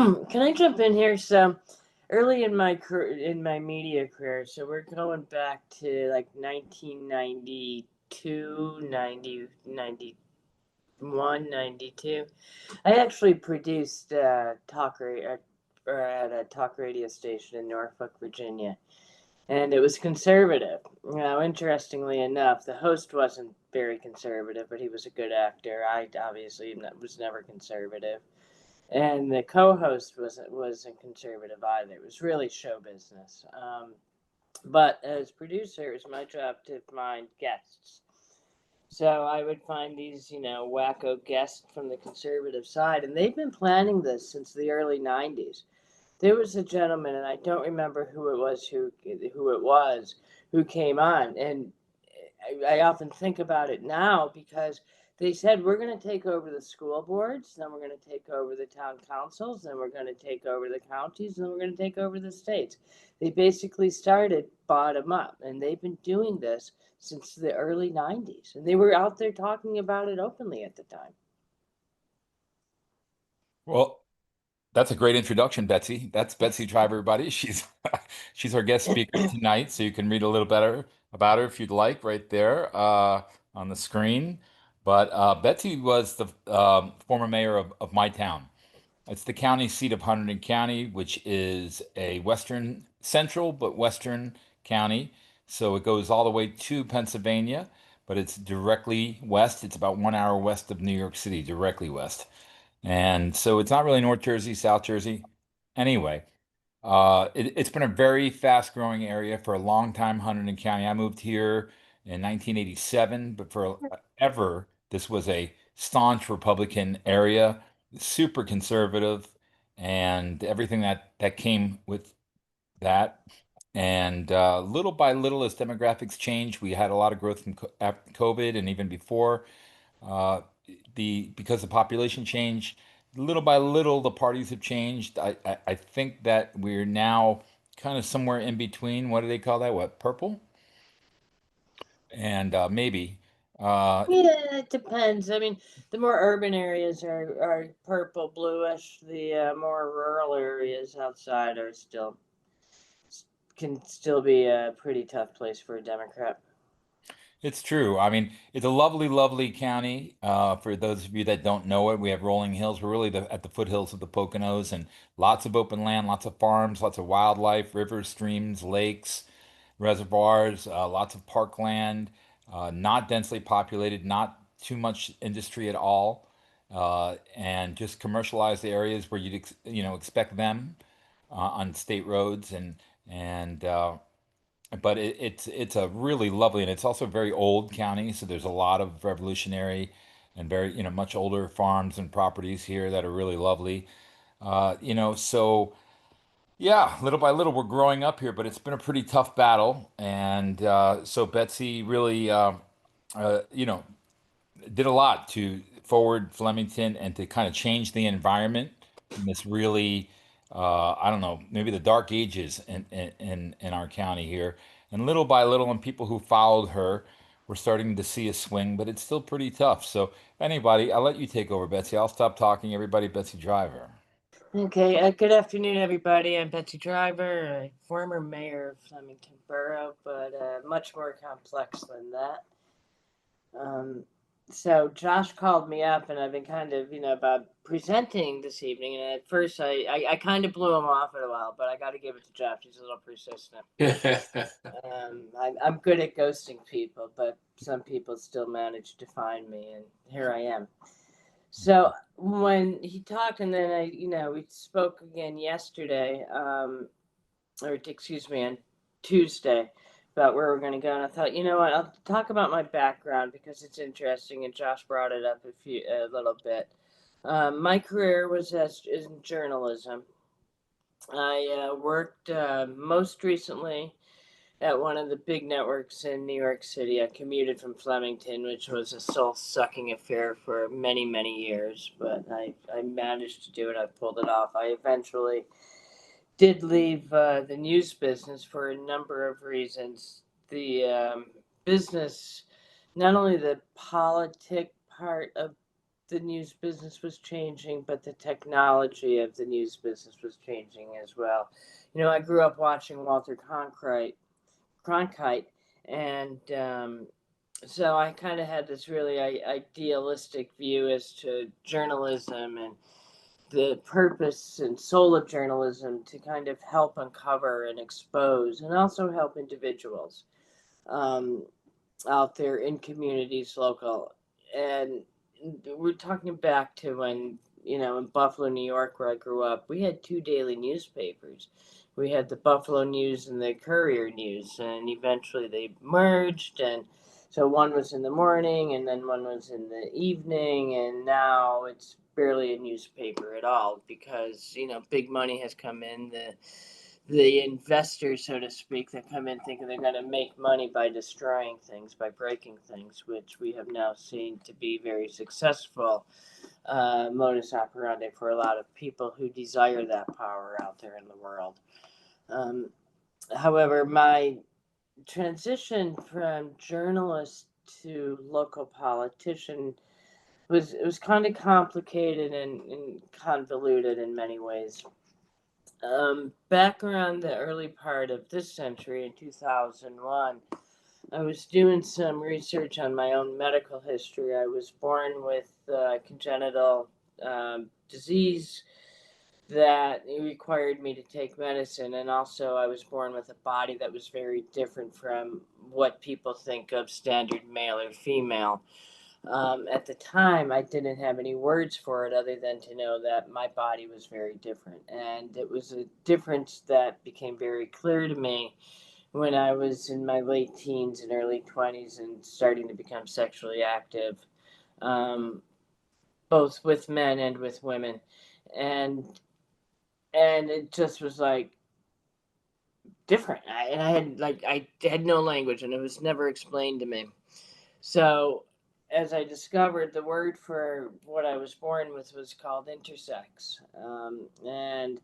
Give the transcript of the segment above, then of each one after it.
Can I jump in here? So early in my media career, so we're going back to like 1992, 91, 92. I actually produced at a talk radio station in Norfolk, Virginia, and it was conservative. Now, interestingly enough, the host wasn't very conservative, but he was a good actor. I obviously was never conservative, and the co-host wasn't conservative either. It was really show business. But as producer, it was my job to find guests. So I would find these, wacko guests from the conservative side, and they've been planning this since the early '90s. There was a gentleman, and I don't remember who came on, and I often think about it now because they said we're going to take over the school boards, then we're going to take over the town councils, then we're going to take over the counties, then we're going to take over the states. They basically started bottom up, and they've been doing this since the early '90s, and they were out there talking about it openly at the time. Well, that's a great introduction, Betsy. That's Betsy Driver, everybody. She's our guest speaker tonight, so you can read a little better about her if you'd like, right there on the screen. But Betsy was the former mayor of my town. It's the county seat of Hunterdon County, which is a western central but western county. So it goes all the way to Pennsylvania, but it's directly west. It's about 1 hour west of New York City, directly west. And so it's not really North Jersey, South Jersey. Anyway, it's been a very fast growing area for a long time, Hunterdon County. I moved here in 1987, but forever, this was a staunch Republican area, super conservative, and everything that came with that. And little by little, as demographics changed, we had a lot of growth from after COVID and even before. Uh, because the population changed, little by little, the parties have changed. I think that we're now kind of somewhere in between. What do they call that? What, purple? And maybe. Uh, Yeah, it depends. I mean, the more urban areas are purple bluish. The more rural areas outside are still can still be a pretty tough place for a Democrat. it's true. I mean, it's a lovely, lovely county. For those of you that don't know it, we have rolling hills. We're really at the foothills of the Poconos, and lots of open land, lots of farms, lots of wildlife, rivers, streams, lakes, reservoirs, lots of parkland, not densely populated, not too much industry at all, and just commercialized areas where expect them on state roads and but it's a really lovely, and it's also a very old county, so there's a lot of revolutionary and very much older farms and properties here that are really lovely. So yeah, little by little we're growing up here, but it's been a pretty tough battle, and so Betsy really uh, you know did a lot to forward Flemington and to kind of change the environment in this really, I don't know, maybe the dark ages in our county here. And little by little, and people who followed her, we're starting to see a swing, but it's still pretty tough. So, anybody, I'll let you take over, Betsy. I'll stop talking. Everybody, Betsy Driver. Okay, good afternoon, everybody. I'm Betsy Driver, a former mayor of Flemington Borough, but much more complex than that. Um, so Josh called me up, and I've been kind of, about presenting this evening. And at first, I kind of blew him off for a while, but I got to give it to Josh. He's a little persistent. I'm good at ghosting people, but some people still manage to find me, and here I am. So when he talked, and then we spoke again yesterday, or excuse me, on Tuesday about where we're going to go. And I thought, you know what, I'll talk about my background because it's interesting, and Josh brought it up a little bit. My career was in journalism. I worked most recently at one of the big networks in New York City. I commuted from Flemington, which was a soul sucking affair for many, many years, but I managed to do it. I pulled it off. I eventually did leave the news business for a number of reasons. The business, not only the politic part of the news business was changing, but the technology of the news business was changing as well. I grew up watching Walter Cronkite, and so I kind of had this really idealistic view as to journalism and the purpose and soul of journalism to kind of help uncover and expose and also help individuals um, out there in communities local. And we're talking back to when, in Buffalo, New York, where I grew up, we had two daily newspapers. We had the Buffalo News and the Courier News, and eventually they merged. And so one was in the morning, and then one was in the evening, and now it's barely a newspaper at all because big money has come in. The investors, so to speak, that come in thinking they're going to make money by destroying things, by breaking things, which we have now seen to be very successful modus operandi for a lot of people who desire that power out there in the world. Um, However, my transition from journalist to local politician was kind of complicated and convoluted in many ways. Back around the early part of this century in 2001, I was doing some research on my own medical history. I was born with congenital disease that required me to take medicine, and also I was born with a body that was very different from what people think of standard male or female. At the time, I didn't have any words for it other than to know that my body was very different. And it was a difference that became very clear to me when I was in my late teens and early 20s and starting to become sexually active, um, both with men and with women. And and it just was like different. I had no language, and it was never explained to me. So, as I discovered, the word for what I was born with was called intersex. And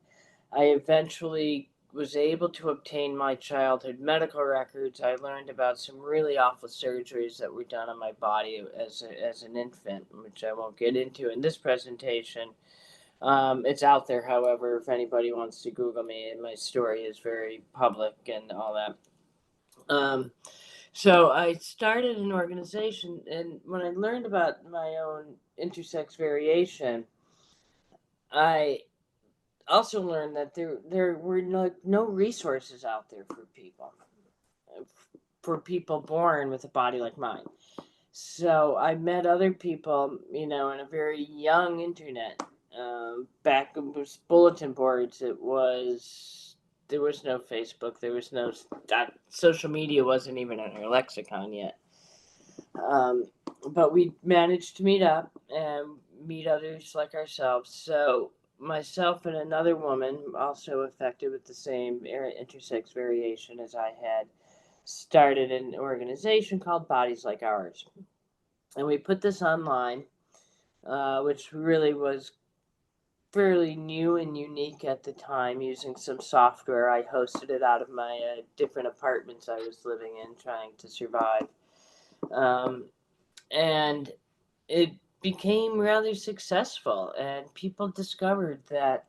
I eventually was able to obtain my childhood medical records. I learned about some really awful surgeries that were done on my body as an infant, which I won't get into in this presentation. It's out there, however, if anybody wants to Google me, my story is very public and all that. So I started an organization, and when I learned about my own intersex variation, I also learned that there were no resources out there for people born with a body like mine. So I met other people, in a very young internet. Back it was bulletin boards. There was no Facebook. There was no social media wasn't even in our lexicon yet. Um, but we managed to meet up and meet others like ourselves. So myself and another woman, also affected with the same intersex variation as I had, started an organization called Bodies Like Ours. And we put this online, which really was fairly new and unique at the time, using some software. I hosted it out of my different apartments I was living in, trying to survive. Um, and it became rather successful, and people discovered that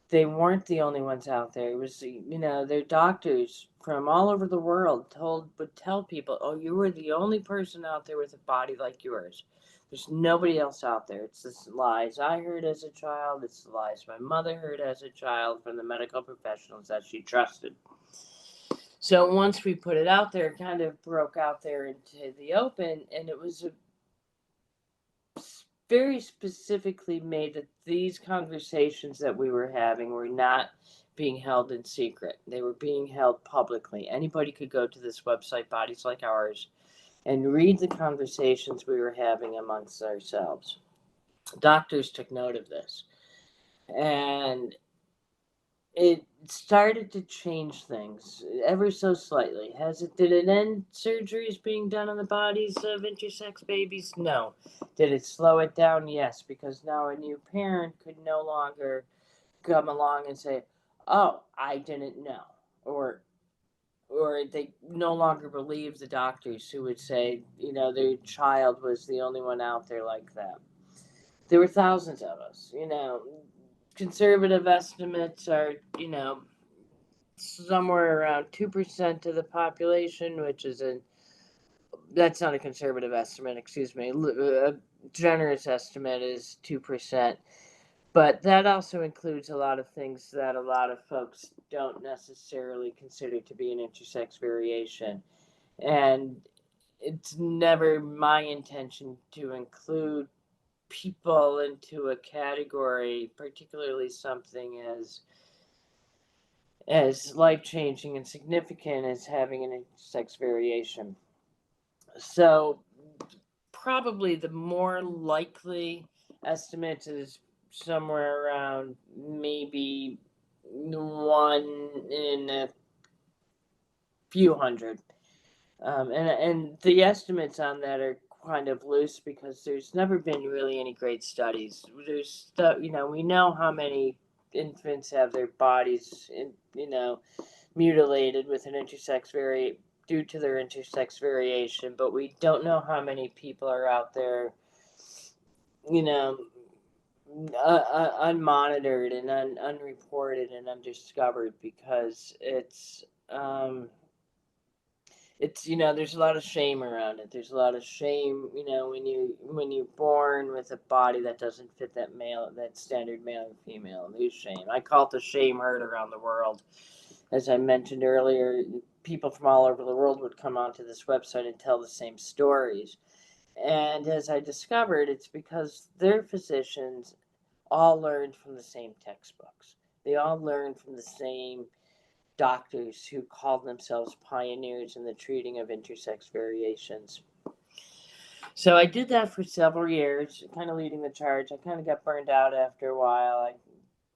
they weren't the only ones out there. It was, their doctors from all over the world would tell people, "Oh, you were the only person out there with a body like yours. There's nobody else out there." It's the lies I heard as a child. It's the lies my mother heard as a child from the medical professionals that she trusted. So once we put it out there, it kind of broke out there into the open, and it was very specifically made that these conversations that we were having were not being held in secret. They were being held publicly. Anybody could go to this website, Bodies Like Ours, and read the conversations we were having amongst ourselves. Doctors took note of this. And it started to change things ever so slightly. Did it end surgeries being done on the bodies of intersex babies? No. Did it slow it down? Yes, because now a new parent could no longer come along and say, "Oh, I didn't know," or they no longer believe the doctors who would say, their child was the only one out there like that. there were thousands of us. Conservative estimates are, somewhere around 2% of the population, which is that's not a conservative estimate, excuse me. A generous estimate is 2%. But that also includes a lot of things that a lot of folks don't necessarily consider to be an intersex variation. And it's never my intention to include people into a category, particularly something as life changing and significant as having an intersex variation. So probably the more likely estimate is somewhere around maybe one in a few hundred. And the estimates on that are kind of loose because there's never been really any great studies. We know how many infants have their bodies, mutilated with an intersex due to their intersex variation, but we don't know how many people are out there, you know, unmonitored and unreported and undiscovered because there's a lot of shame around it. There's a lot of shame, when you're born with a body that doesn't fit that standard male and female. There's shame. I call it the shame herd around the world. As I mentioned earlier, people from all over the world would come onto this website and tell the same stories. And as I discovered, it's because their physicians all learned from the same textbooks. They all learned from the same doctors who called themselves pioneers in the treating of intersex variations. So I did that for several years, kind of leading the charge. I kind of got burned out after a while. I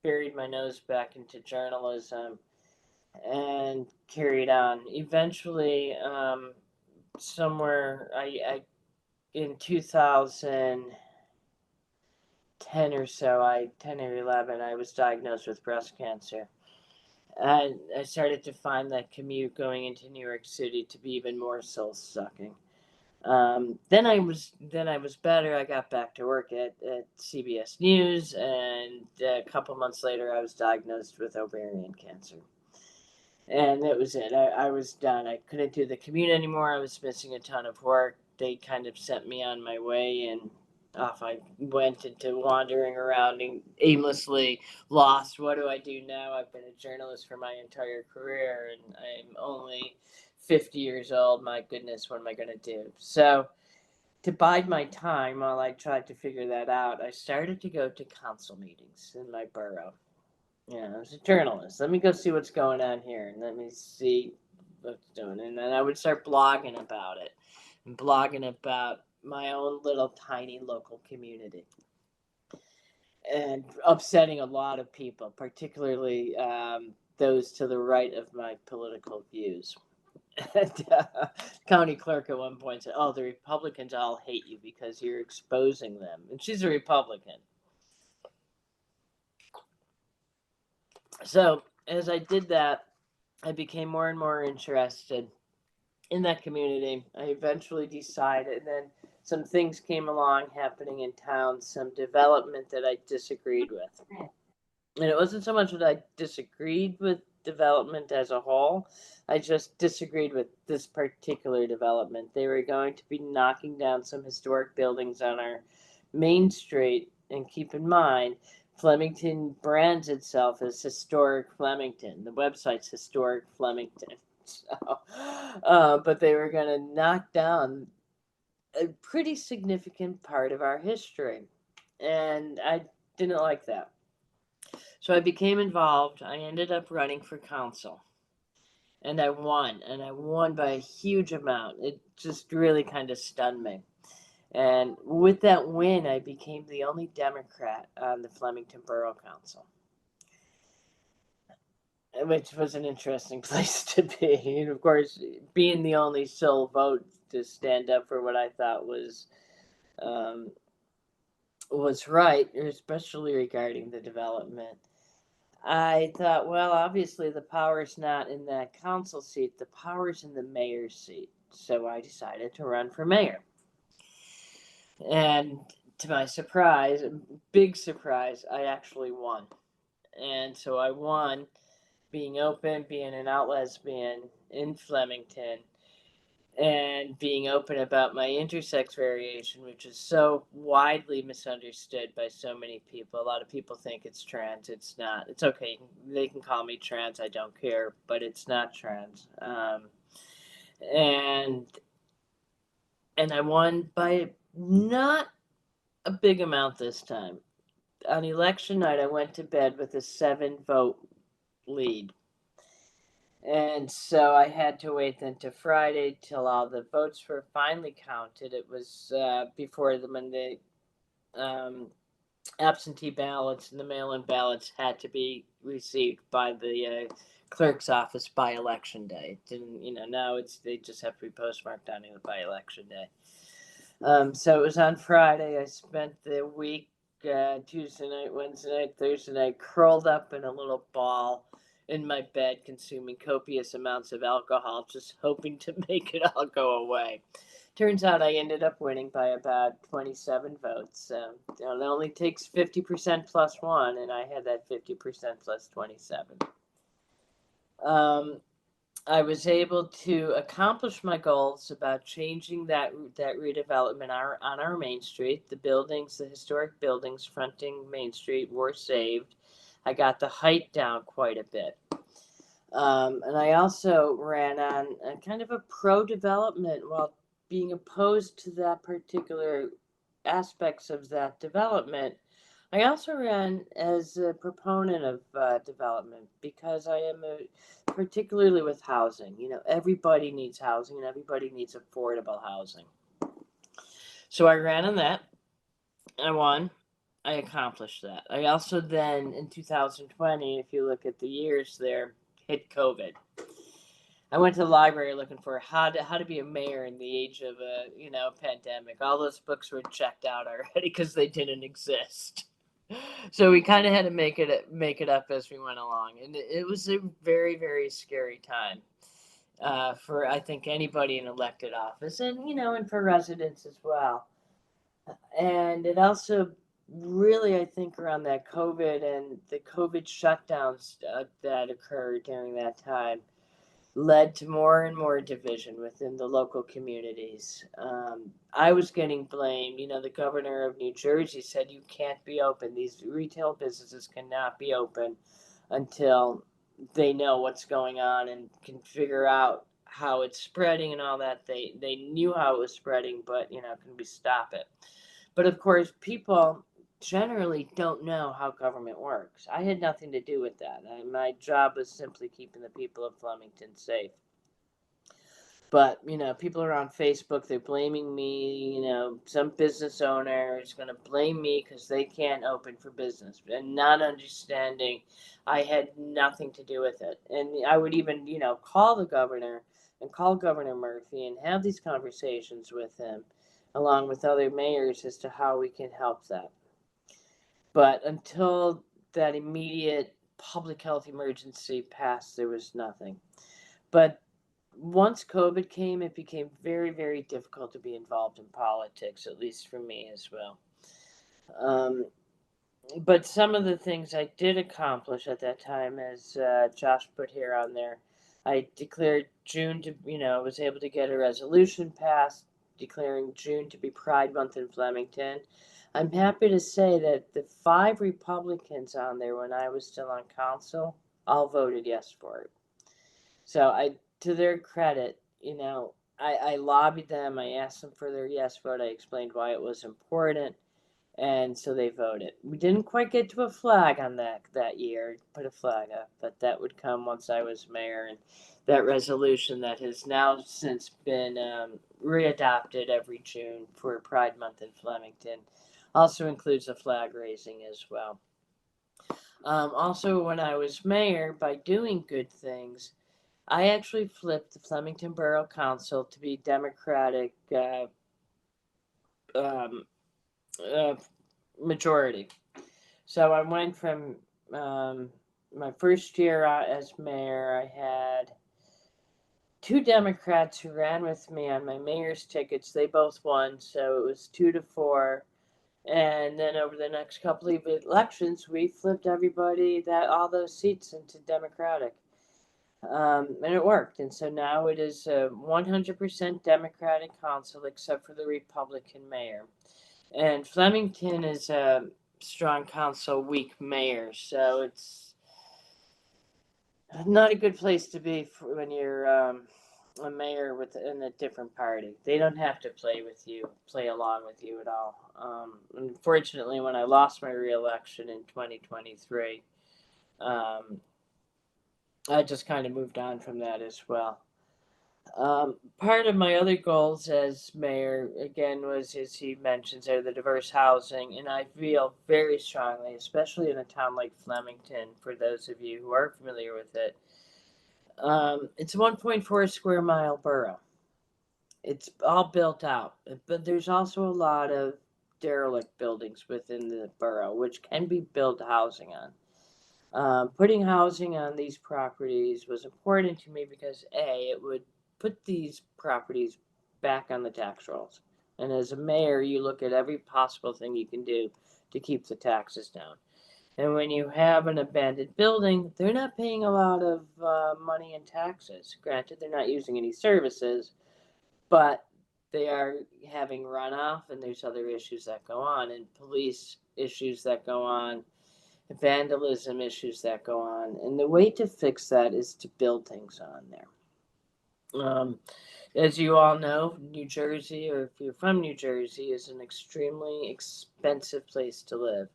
buried my nose back into journalism and carried on. Eventually, somewhere in 2010 or so, 10 or 11, I was diagnosed with breast cancer. And I started to find that commute going into New York City to be even more soul sucking. Then I was better. I got back to work at CBS News, and a couple months later, I was diagnosed with ovarian cancer. And that was it. I was done. I couldn't do the commute anymore. I was missing a ton of work. They kind of sent me on my way, and off I went into wandering around and aimlessly lost. What do I do now? I've been a journalist for my entire career, and I'm only 50 years old. My goodness, what am I going to do? So, to bide my time while I tried to figure that out, I started to go to council meetings in my borough. I was a journalist. Let me go see what's going on here, and let me see what's doing. And then I would start blogging about it, and blogging about my own little tiny local community, and upsetting a lot of people, particularly those to the right of my political views. And county clerk at one point said, "Oh, the Republicans all hate you because you're exposing them," and she's a Republican. So as I did that, I became more and more interested in that community. I eventually decided, and then some things came along happening in town, some development that I disagreed with. And it wasn't so much that I disagreed with development as a whole, I just disagreed with this particular development. They were going to be knocking down some historic buildings on our main street, and keep in mind, Flemington brands itself as Historic Flemington. The website's Historic Flemington. So, but they were going to knock down a pretty significant part of our history. And I didn't like that. So I became involved. I ended up running for council. And I won by a huge amount. It just really kind of stunned me. And with that win, I became the only Democrat on the Flemington Borough Council, which was an interesting place to be. And of course, being the only sole vote to stand up for what I thought was right, especially regarding the development. I thought, well, obviously the power's not in that council seat, the power's in the mayor's seat. So I decided to run for mayor. And to my surprise, big surprise, I actually won. And so I won being open, being an out lesbian in Flemington, and being open about my intersex variation, which is so widely misunderstood by so many people. A lot of people think it's trans. It's not. It's okay. They can call me trans. I don't care, but it's not trans. And I won by not a big amount this time. On election night, I went to bed with a 7 vote lead. And so I had to wait then to Friday till all the votes were finally counted. It was before the Monday absentee ballots and the mail-in ballots had to be received by the clerk's office by election day. It didn't, now they just have to be postmarked on it by election day. So it was on Friday. I spent the week, Tuesday night, Wednesday night, Thursday night, curled up in a little ball in my bed, consuming copious amounts of alcohol, just hoping to make it all go away. Turns out I ended up winning by about 27 votes. It only takes 50% plus one, and I had that 50% plus 27. I was able to accomplish my goals about changing that redevelopment on our Main Street. The historic buildings fronting Main Street were saved. I got the height down quite a bit. And I also ran on a kind of a pro-development while being opposed to that particular aspects of that development. I also ran as a proponent of development because I am particularly with housing. Everybody needs housing and everybody needs affordable housing. So I ran on that. I won. I accomplished that. I also then, in 2020, if you look at the years there, hit COVID. I went to the library looking for how to be a mayor in the age of a pandemic. All those books were checked out already because they didn't exist. So we kind of had to make it up as we went along, and it was a very, very scary time for I think anybody in elected office, and and for residents as well. And it also really, I think, around that COVID and the COVID shutdowns that occurred during that time led to more and more division within the local communities. I was getting blamed. The governor of New Jersey said you can't be open. These retail businesses cannot be open until they know what's going on and can figure out how it's spreading and all that. They knew how it was spreading, but can we stop it? But of course, people generally don't know how government works. I had nothing to do with that. My job was simply keeping the people of Flemington safe. But, people are on Facebook, they're blaming me. Some business owner is going to blame me because they can't open for business and not understanding I had nothing to do with it. And I would even, call the governor and call Governor Murphy and have these conversations with him along with other mayors as to how we can help that. But until that immediate public health emergency passed, there was nothing. But once COVID came, it became very, very difficult to be involved in politics, at least for me as well. But some of the things I did accomplish at that time, as Josh put here on there, I declared June to, was able to get a resolution passed declaring June to be Pride Month in Flemington. I'm happy to say that the 5 Republicans on there when I was still on council all voted yes for it. So to their credit, I lobbied them. I asked them for their yes vote. I explained why it was important, and so they voted. We didn't quite get to a flag on that year, put a flag up, but that would come once I was mayor, and that resolution that has now since been readopted every June for Pride Month in Flemington also includes a flag raising as well. Also, when I was mayor, by doing good things, I actually flipped the Flemington Borough Council to be Democratic um, majority. So I went from my first year as mayor, I had 2 Democrats who ran with me on my mayor's tickets. They both won, so it was 2-4. And then over the next couple of elections, we flipped everybody that all those seats into Democratic. And it worked. And so now it is a 100% Democratic council except for the Republican mayor. And Flemington is a strong council, weak mayor. So it's not a good place to be for when you're a mayor in a different party. They don't have to play along with you at all. Unfortunately, when I lost my reelection in 2023, um, I just kind of moved on from that as well. Part of my other goals as mayor, again, was, as he mentions, are the diverse housing, and I feel very strongly, especially in a town like Flemington, for those of you who are familiar with it. It's a 1.4 square mile borough. It's all built out, but there's also a lot of derelict buildings within the borough, which can be built housing on. Putting housing on these properties was important to me because it would put these properties back on the tax rolls. And as a mayor, you look at every possible thing you can do to keep the taxes down. And when you have an abandoned building, they're not paying a lot of money in taxes. Granted, they're not using any services, but they are having runoff, and there's other issues that go on, and police issues that go on, vandalism issues that go on. And the way to fix that is to build things on there. As you all know, New Jersey, or if you're from New Jersey, is an extremely expensive place to live.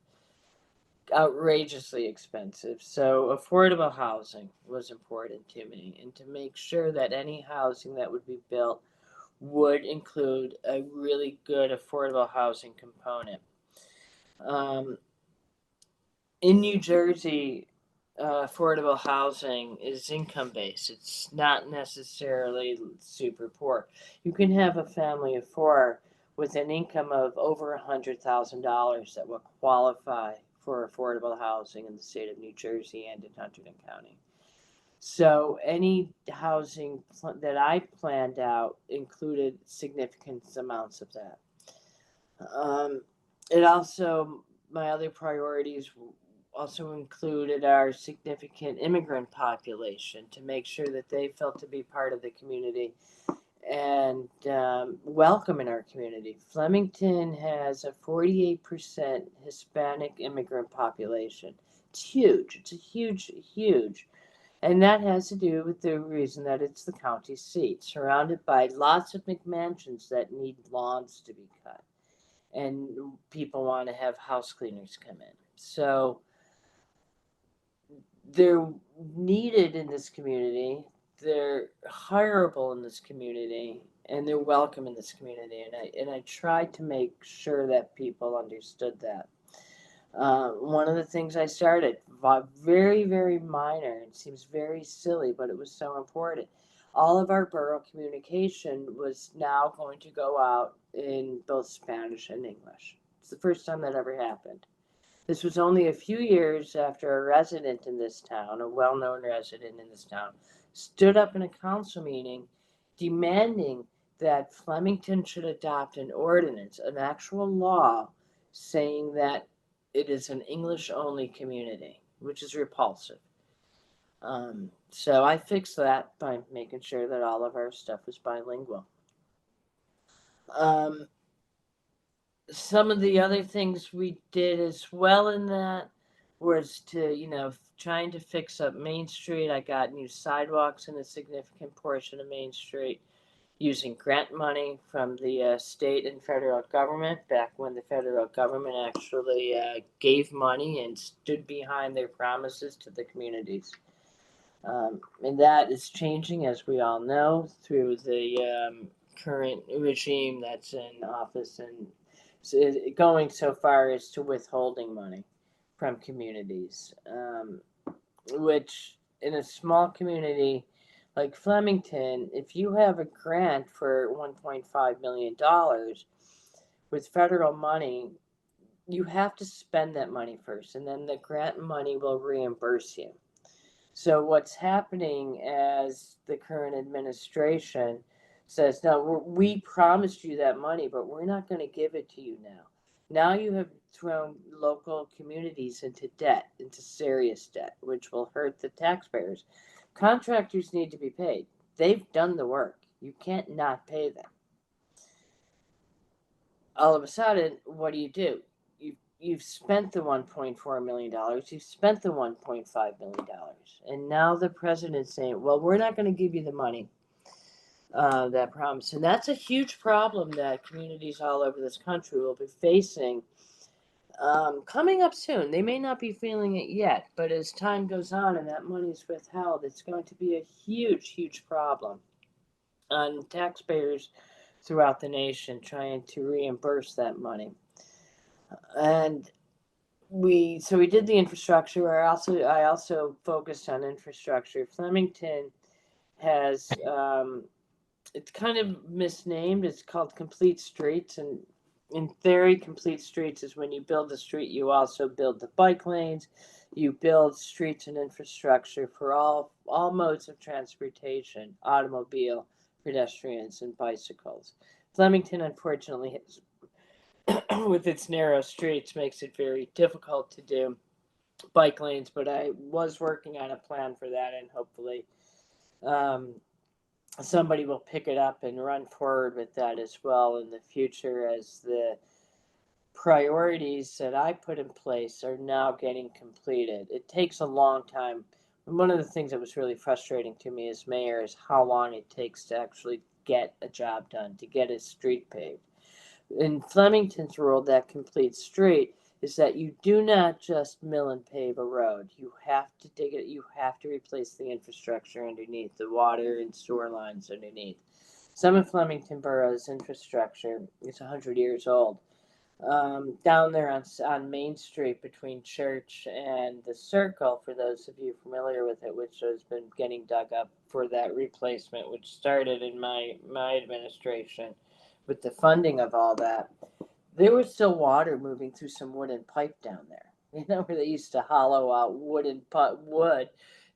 Outrageously expensive. So, affordable housing was important to me, and to make sure that any housing that would be built would include a really good affordable housing component. Um, in New Jersey, affordable housing is income based. It's not necessarily super poor. You can have a family of four with an income of over $100,000 that will qualify for affordable housing in the state of New Jersey and in Hunterdon County. So any housing that I planned out included significant amounts of that. Um, it also, my other priorities also included our significant immigrant population to make sure that they felt to be part of the community and welcome in our community. Flemington has a 48% Hispanic immigrant population. It's huge. It's a huge, huge. And that has to do with the reason that it's the county seat, surrounded by lots of McMansions that need lawns to be cut. And people want to have house cleaners come in. So they're needed in this community, they're hireable in this community, and they're welcome in this community. And I tried to make sure that people understood that. One of the things I started, very, very minor, it seems very silly, but it was so important. All of our borough communication was now going to go out in both Spanish and English. It's the first time that ever happened. This was only a few years after a resident in this town, a well known resident in this town, stood up in a council meeting demanding that Flemington should adopt an ordinance, an actual law, saying that it is an English only community, which is repulsive. So I fixed that by making sure that all of our stuff was bilingual. Um, some of the other things we did as well in that was to, trying to fix up Main Street. I got new sidewalks in a significant portion of Main Street using grant money from the state and federal government back when the federal government actually gave money and stood behind their promises to the communities. And that is changing, as we all know, through the current regime that's in office, and going so far as to withholding money from communities, which in a small community like Flemington, if you have a grant for $1.5 million with federal money, you have to spend that money first, and then the grant money will reimburse you. So what's happening as the current administration says, no, we promised you that money, but we're not going to give it to you now. Now you have thrown local communities into debt, into serious debt, which will hurt the taxpayers. Contractors need to be paid. They've done the work. You can't not pay them. All of a sudden, what do? You've spent the $1.4 million. You've spent the $1.5 million, and now the president's saying, "Well, we're not going to give you the money that promise." And that's a huge problem that communities all over this country will be facing coming up soon. They may not be feeling it yet, but as time goes on and that money is withheld, it's going to be a huge, huge problem on taxpayers throughout the nation trying to reimburse that money. And we did the infrastructure. I also focused on infrastructure. Flemington has it's kind of misnamed. It's called Complete Streets, and in theory, Complete Streets is when you build the street, you also build the bike lanes, you build streets and infrastructure for all modes of transportation: automobile, pedestrians, and bicycles. Flemington, unfortunately, has, with its narrow streets, makes it very difficult to do bike lanes. But I was working on a plan for that, and hopefully. Um, Somebody will pick it up and run forward with that as well in the future as the priorities that I put in place are now getting completed. It takes a long time. And one of the things that was really frustrating to me as mayor is how long it takes to actually get a job done, to get a street paved. In Flemington's rule, that complete street is that you do not just mill and pave a road. You have to dig it. You have to replace the infrastructure underneath, the water and sewer lines underneath. Some of Flemington Borough's infrastructure is 100 years old. Down there on Main Street between Church and the Circle, for those of you familiar with it, which has been getting dug up for that replacement, which started in my administration with the funding of all that, there was still water moving through some wooden pipe down there. You know, where they used to hollow out wood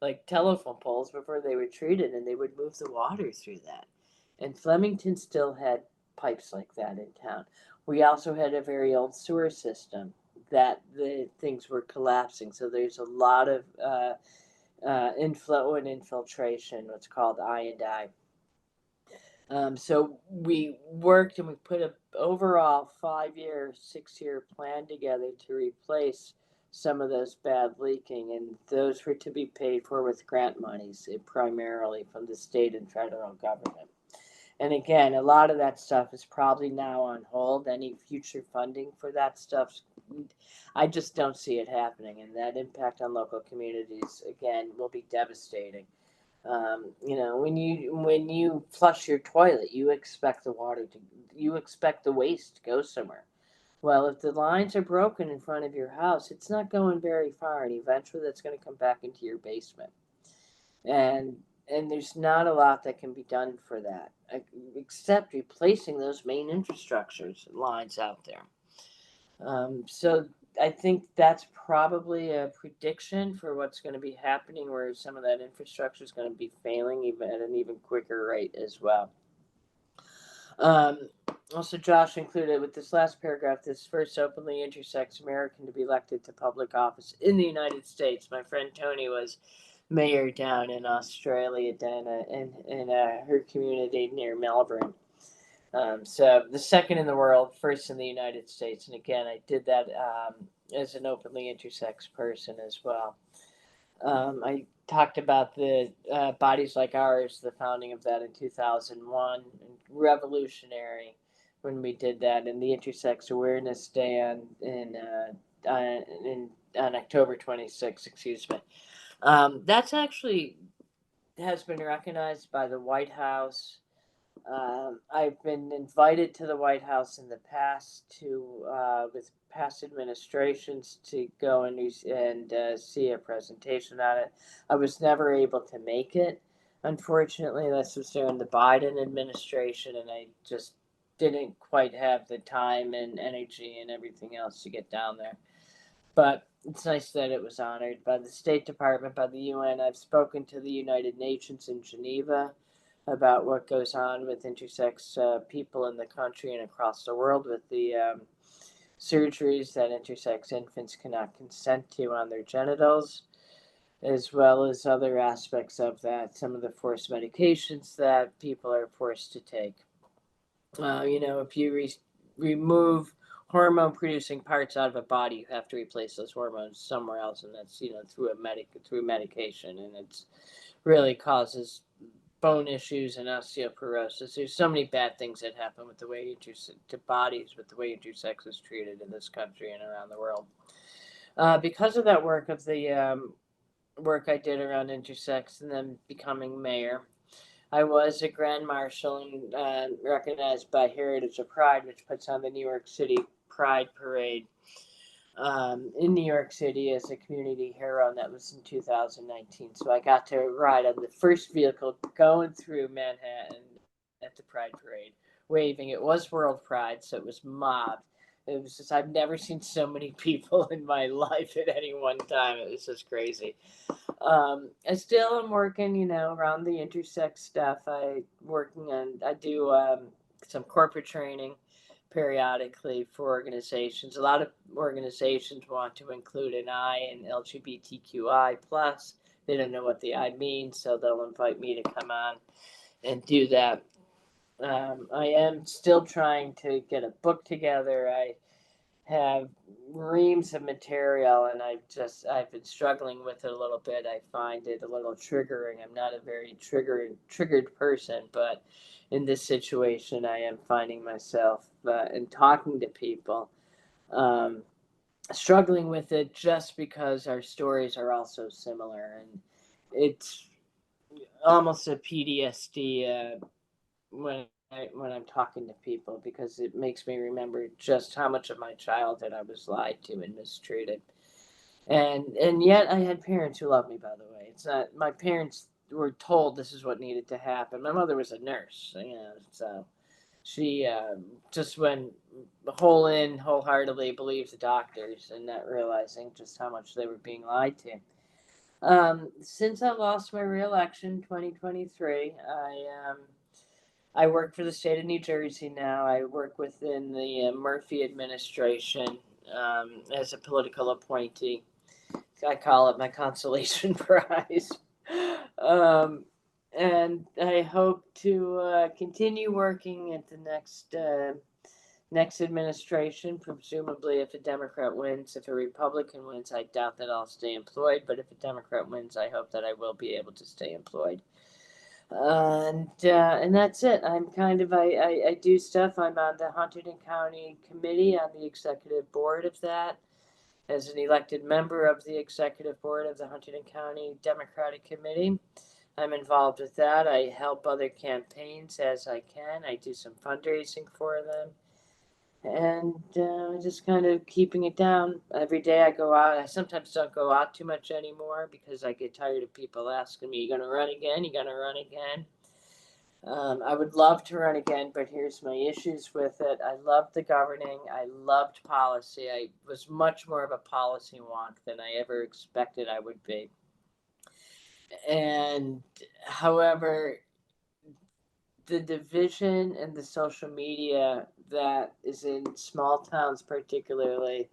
like telephone poles before they were treated, and they would move the water through that. And Flemington still had pipes like that in town. We also had a very old sewer system that the things were collapsing. So there's a lot of inflow and infiltration, what's called I and I. So we worked and we put an overall 5-year, 6-year plan together to replace some of those bad leaking, and those were to be paid for with grant monies, primarily from the state and federal government. And again, a lot of that stuff is probably now on hold. Any future funding for that stuff, I just don't see it happening, and that impact on local communities again will be devastating. When you flush your toilet, you expect the waste to go somewhere. Well, if the lines are broken in front of your house, it's not going very far, and eventually that's going to come back into your basement. And there's not a lot that can be done for that, except replacing those main infrastructures lines out there. So I think that's probably a prediction for what's going to be happening, where some of that infrastructure is going to be failing even at an even quicker rate as well. Also, Josh included with this last paragraph, this first openly intersex American to be elected to public office in the United States. My friend Tony was mayor down in Australia, down in her community near Melbourne. So the second in the world, first in the United States. And again, I did that as an openly intersex person as well. I talked about the Bodies Like Ours, the founding of that in 2001, revolutionary when we did that, and the Intersex Awareness Day on October 26th, excuse me. That's actually has been recognized by the White House. I've been invited to the White House in the past with past administrations, to go and see a presentation on it. I was never able to make it, unfortunately. This was during the Biden administration, and I just didn't quite have the time and energy and everything else to get down there. But it's nice that it was honored by the State Department, by the UN. I've spoken to the United Nations in Geneva about what goes on with intersex people in the country and across the world with the surgeries that intersex infants cannot consent to on their genitals, as well as other aspects of that, some of the forced medications that people are forced to take. If you remove hormone producing parts out of a body, you have to replace those hormones somewhere else, and that's through medication, and it's really causes bone issues and osteoporosis. There's so many bad things that happen with the way to bodies, with the way intersex is treated in this country and around the world. Because of that work I did around intersex and then becoming mayor, I was a grand marshal and recognized by Heritage of Pride, which puts on the New York City Pride Parade in New York City as a community hero, and that was in 2019. So I got to ride on the first vehicle going through Manhattan at the Pride Parade, waving. It was World Pride, so it was mobbed. It was just, I've never seen so many people in my life at any one time. It was just crazy. I still am working, around the intersex stuff. I do some corporate training periodically for organizations. A lot of organizations want to include an I in LGBTQI plus. They don't know what the I means, so they'll invite me to come on and do that. I am still trying to get a book together. I have reams of material, and I've been struggling with it a little bit. I find it a little triggering. I'm not a very triggered person, but in this situation I am finding myself in talking to people struggling with it, just because our stories are all so similar, and it's almost a PTSD when I'm talking to people, because it makes me remember just how much of my childhood I was lied to and mistreated. And yet I had parents who loved me, by the way. It's not my parents were told this is what needed to happen. My mother was a nurse, so she just went wholeheartedly believed the doctors and not realizing just how much they were being lied to. Since I lost my reelection 2023, I work for the state of New Jersey now. I work within the Murphy administration as a political appointee. I call it my consolation prize. Um, and I hope to continue working at the next administration, presumably if a Democrat wins. If a Republican wins, I doubt that I'll stay employed, but if a Democrat wins, I hope that I will be able to stay employed. And that's it. I do stuff. I'm on the Hunterdon County Committee, on the executive board of that. As an elected member of the executive board of the Hunterdon County Democratic Committee, I'm involved with that. I help other campaigns as I can. I do some fundraising for them, and just kind of keeping it down. Every day I go out. I sometimes don't go out too much anymore because I get tired of people asking me, "You gonna run again? You gonna run again?" I would love to run again, but here's my issues with it. I loved the governing. I loved policy. I was much more of a policy wonk than I ever expected I would be. And however, the division and the social media that is in small towns particularly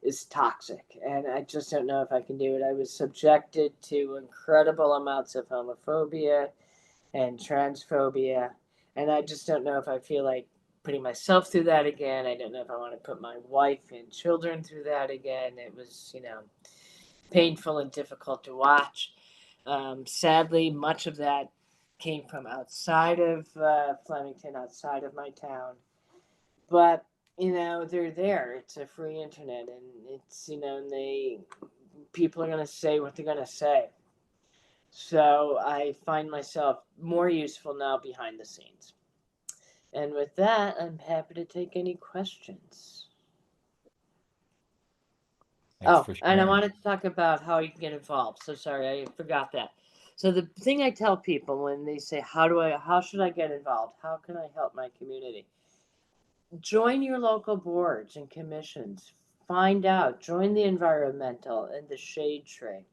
is toxic, and I just don't know if I can do it. I was subjected to incredible amounts of homophobia and transphobia, and I just don't know if I feel like putting myself through that again. I don't know if I want to put my wife and children through that again. It was, painful and difficult to watch. Sadly, much of that came from outside of Flemington, outside of my town. But they're there. It's a free internet, and it's and people are gonna say what they're gonna say. So I find myself more useful now behind the scenes. And with that, I'm happy to take any questions. Thanks Oh, for and I sharing. wanted to talk about how you can get involved. So sorry, I forgot that. So the thing I tell people when they say, how should I get involved? How can I help my community? Join your local boards and commissions. Find out, join the environmental and the shade tree,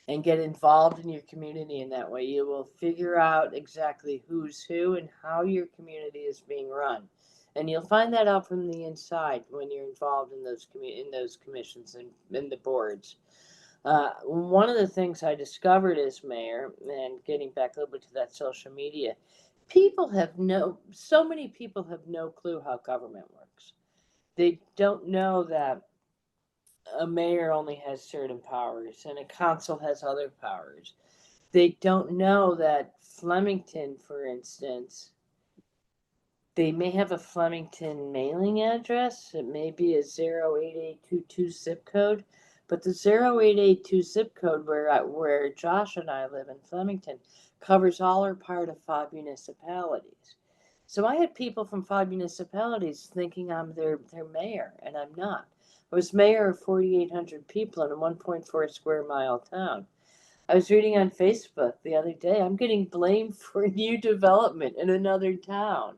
and get involved in your community in that way. You will figure out exactly who's who and how your community is being run. And you'll find that out from the inside when you're involved in those commissions and in the boards. One of the things I discovered as mayor, and getting back a little bit to that social media, so many people have no clue how government works. They don't know that a mayor only has certain powers and a council has other powers. They don't know that Flemington, for instance, they may have a Flemington mailing address. It may be a 08822 zip code, but the 08822 zip code where Josh and I live in Flemington covers all or part of 5 municipalities. So I had people from 5 municipalities thinking I'm their mayor, and I'm not. I was mayor of 4,800 people in a 1.4 square mile town. I was reading on Facebook the other day, I'm getting blamed for new development in another town.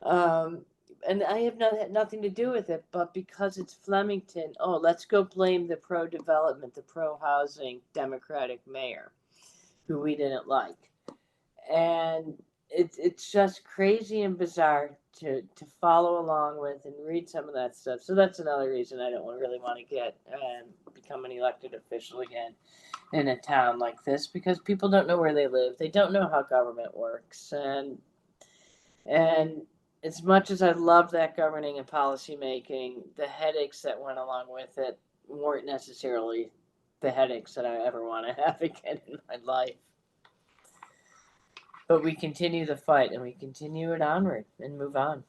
Um, and I have nothing to do with it, but because it's Flemington, oh, let's go blame the pro development, the pro housing Democratic mayor, who we didn't like. And it's just crazy and bizarre to follow along with and read some of that stuff. So that's another reason I don't really want to get become an elected official again in a town like this, because people don't know where they live, they don't know how government works, and as much as I love that governing and policy making, the headaches that went along with it weren't necessarily the headaches that I ever want to have again in my life. But we continue the fight and we continue it onward and move on.